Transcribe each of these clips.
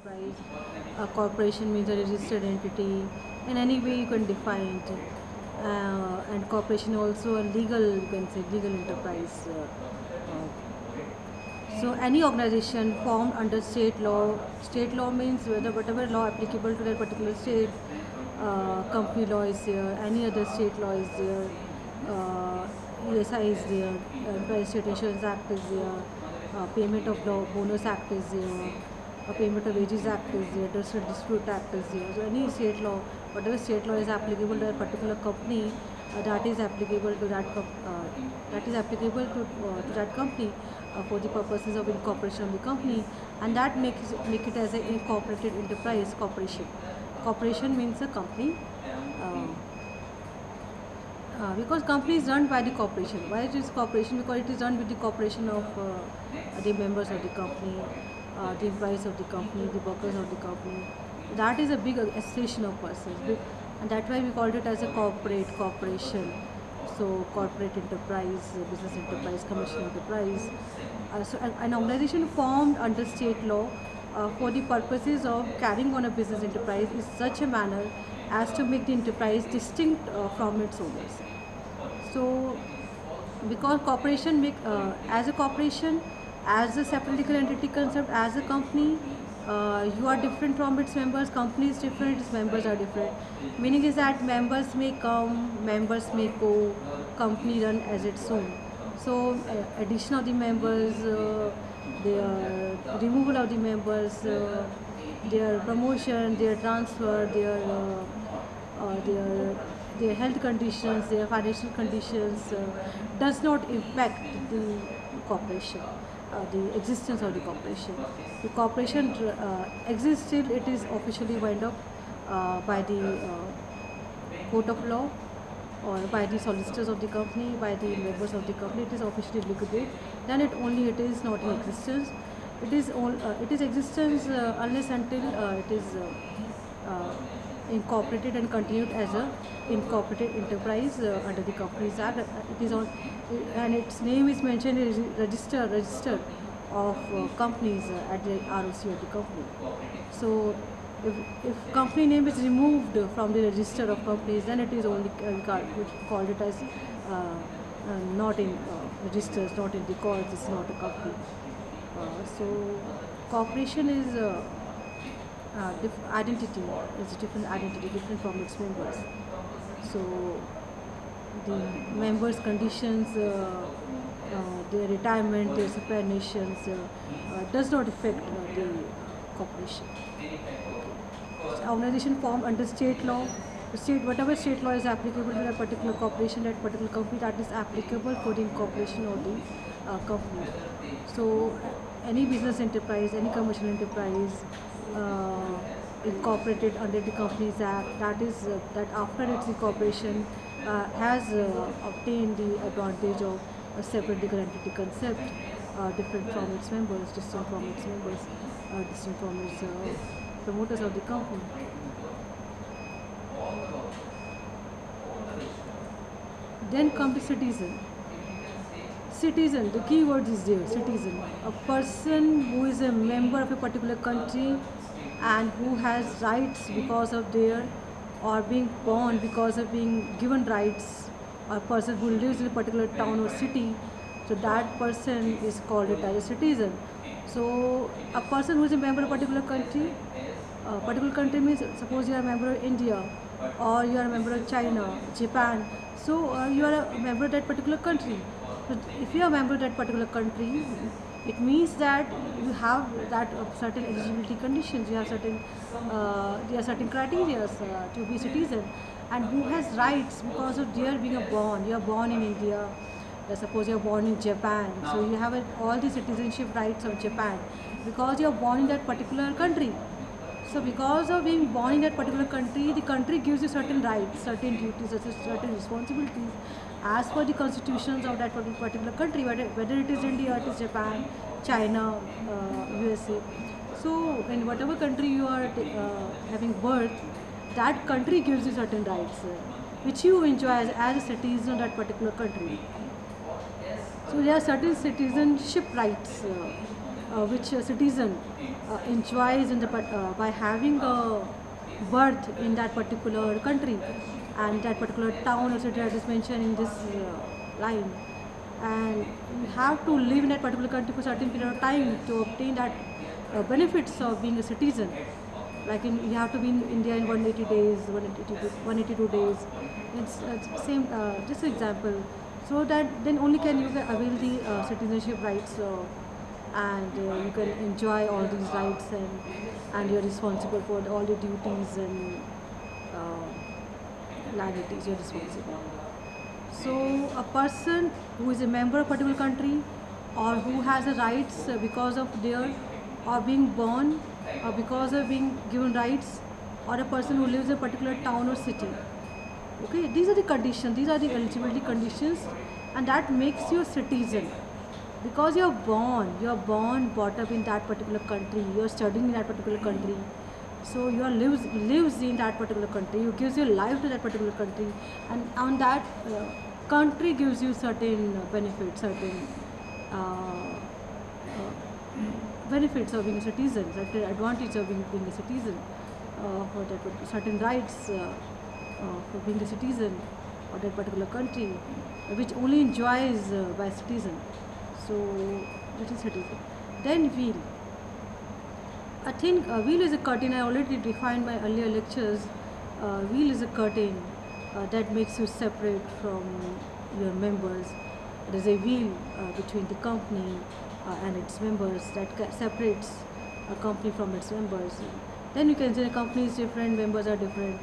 enterprise. A corporation means a registered entity. In any way you can define it. And corporation also a legal, you can say, legal enterprise. So any organization formed under state law means whatever law applicable to that particular state, company law is there, any other state law is there, ESI is there, Employee State Insurance Act is there, Payment of Law Bonus Act is there, Payment of Wages Act is there, Dispute Act is there. So any state law, whatever state law is applicable to a particular company, that is applicable to that company for the purposes of incorporation of the company, and that make it as an incorporated enterprise corporation. Corporation means a company. Because company is run by the corporation. Why it is corporation? Because it is run with the corporation of the members of the company, the employees of the company, the workers of the company. That is a big association of persons, and that's why we called it as a corporation. So corporate enterprise, business enterprise, commercial enterprise. So an organization formed under state law for the purposes of carrying on a business enterprise in such a manner as to make the enterprise distinct from its owners. So, because corporation as a corporation, as a separate legal entity concept, as a company, you are different from its members. Company is different, its members are different. Meaning is that members may come, members may go, company run as its own. So, addition of the members, their removal of the members, their promotion, their transfer, their health conditions, their financial conditions does not impact the corporation, the existence of the corporation. The corporation exists till it is officially wound up by the court of law or by the solicitors of the company, by the members of the company. It is officially liquidated. Then it is not in existence. It is existence unless until it is incorporated and continued as a incorporated enterprise under the Companies Act. It is on, and its name is mentioned in register of companies at the ROC of the company. So if company name is removed from the register of companies, then it is only called it as not in registers, not in records. It's not a company. So corporation is identity is a different identity, different from its members. So the members' conditions, their retirement, their superannuations does not affect the corporation. So organization formed under state law. Whatever state law is applicable to that particular corporation, that particular company, that is applicable for the incorporation of the company. So any business enterprise, any commercial enterprise incorporated under the Companies Act, that after its incorporation has obtained the advantage of a separate legal entity concept, different from its members, distinct from its members, distinct from its promoters of the company. Then come the citizen. Citizen, the key word is there, citizen. A person who is a member of a particular country and who has rights because of their, or being born because of being given rights, a person who lives in a particular town or city, so that person is called it as a citizen. So a person who is a member of a particular country means, suppose you are a member of India, or you are a member of China, Japan, so you are a member of that particular country. So if you are a member of that particular country, it means that you have that certain eligibility conditions, you have certain there are certain criteria to be citizen, and who has rights because of their being born. You are born in India, suppose you are born in Japan, so you have all the citizenship rights of Japan because you are born in that particular country. So because of being born in that particular country, the country gives you certain rights, certain duties, certain responsibilities as per the constitutions of that particular country, whether it is India, it is Japan, China, USA. So in whatever country you are having birth, that country gives you certain rights, which you enjoy as a citizen of that particular country. So there are certain citizenship rights which a citizen enjoys in by having a birth in that particular country and that particular town or city that is mentioned in this line, and you have to live in that particular country for a certain period of time to obtain that benefits of being a citizen. Like you have to be in India in 180 days, 182 days. It's same, just an example. So that then only can you avail the citizenship rights, and you can enjoy all these rights, and you're responsible for all the duties and liabilities. You're responsible. So a person who is a member of a particular country or who has the rights because of their or being born or because of being given rights, or a person who lives in a particular town or city. Okay, these are the conditions, these are the eligibility conditions, and that makes you a citizen because you're born, brought up in that particular country, you're studying in that particular country, so you are lives in that particular country, you gives your life to that particular country, and on that country gives you certain benefits, certain benefits of being a citizen, certain advantage of being a citizen, for that certain rights for being a citizen of that particular country, which only enjoys by citizen. So that is citizen. Then wheel. I think wheel is a curtain. I already defined my earlier lectures. Wheel is a curtain that makes you separate from your members. There is a wheel between the company and its members that separates a company from its members. Then you can say company is different, members are different.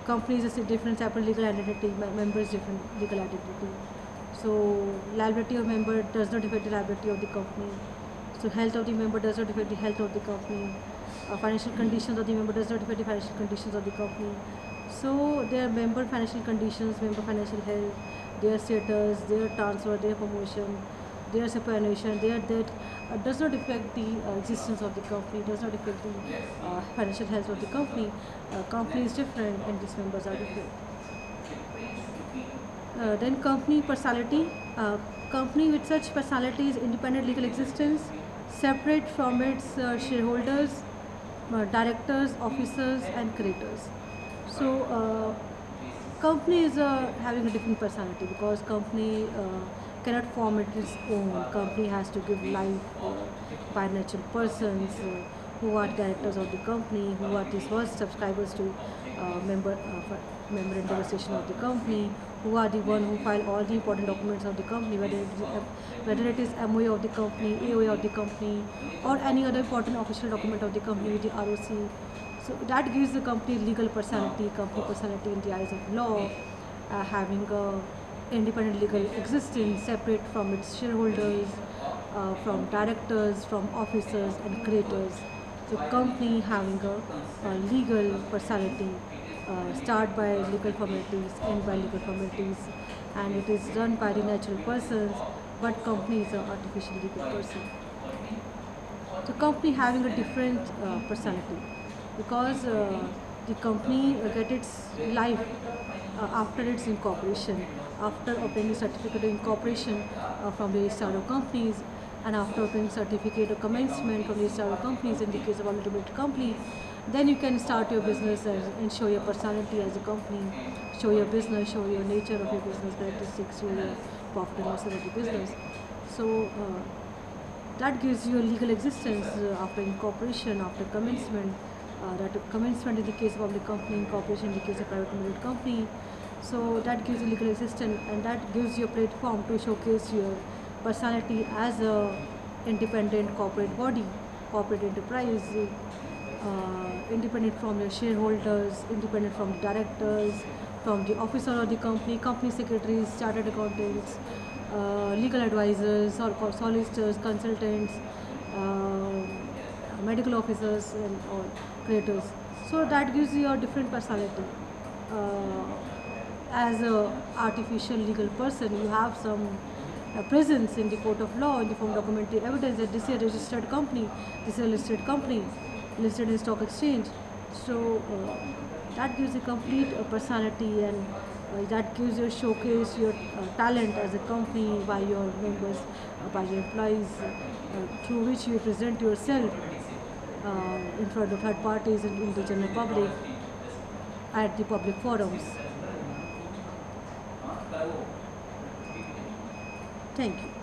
Company is a different separate legal entity, members different legal entity. So liability of member does not affect the liability of the company. So health of the member does not affect the health of the company. Financial conditions of the member does not affect the financial conditions of the company. So their member financial conditions, member financial health, their status, their transfer, their promotion, their superannuation, their debt does not affect the existence of the company, does not affect the financial health of the company. Company is different and its members are different. Then company personality. Company with such personality is independent legal existence, separate from its shareholders, directors, officers, and creditors. So company is having a different personality because company cannot form it its own. Company has to give life by natural persons who are directors of the company, who are the first subscribers to member registration of the company, who are the one who file all the important documents of the company, whether it is MOA of the company, AOA of the company, or any other important official document of the company with the ROC. So that gives the company legal personality, company personality in the eyes of law, having a independent legal existence, separate from its shareholders, from directors, from officers and creditors. So company having a legal personality, start by legal formalities, end by legal formalities, and it is run by the natural persons, but company is an artificial legal person. So company having a different personality because the company get its life after its incorporation, after obtaining certificate of incorporation from the registrar of companies, and after obtaining certificate of commencement from the registrar of companies in the case of a limited company. Then you can start your business and show your personality as a company, show your business, show your nature of your business characteristics, show your profit and loss of the business. So that gives you a legal existence after incorporation, after commencement. That commencement in the case of public company, incorporation in the case of private limited company. So that gives you legal existence, and that gives you a platform to showcase your personality as a independent corporate body, corporate enterprise, independent from your shareholders, independent from directors, from the officer of the company, company secretaries, chartered accountants, legal advisors, or solicitors, consultants, medical officers, and all creators. So that gives you a different personality. As a artificial legal person, you have some presence in the court of law in the form of documentary evidence that this is a registered company, this is a listed company, listed in stock exchange. So that gives a complete personality, and that gives you showcase your talent as a company by your members, by your employees, through which you present yourself in front of third parties and in the general public at the public forums. Thank you.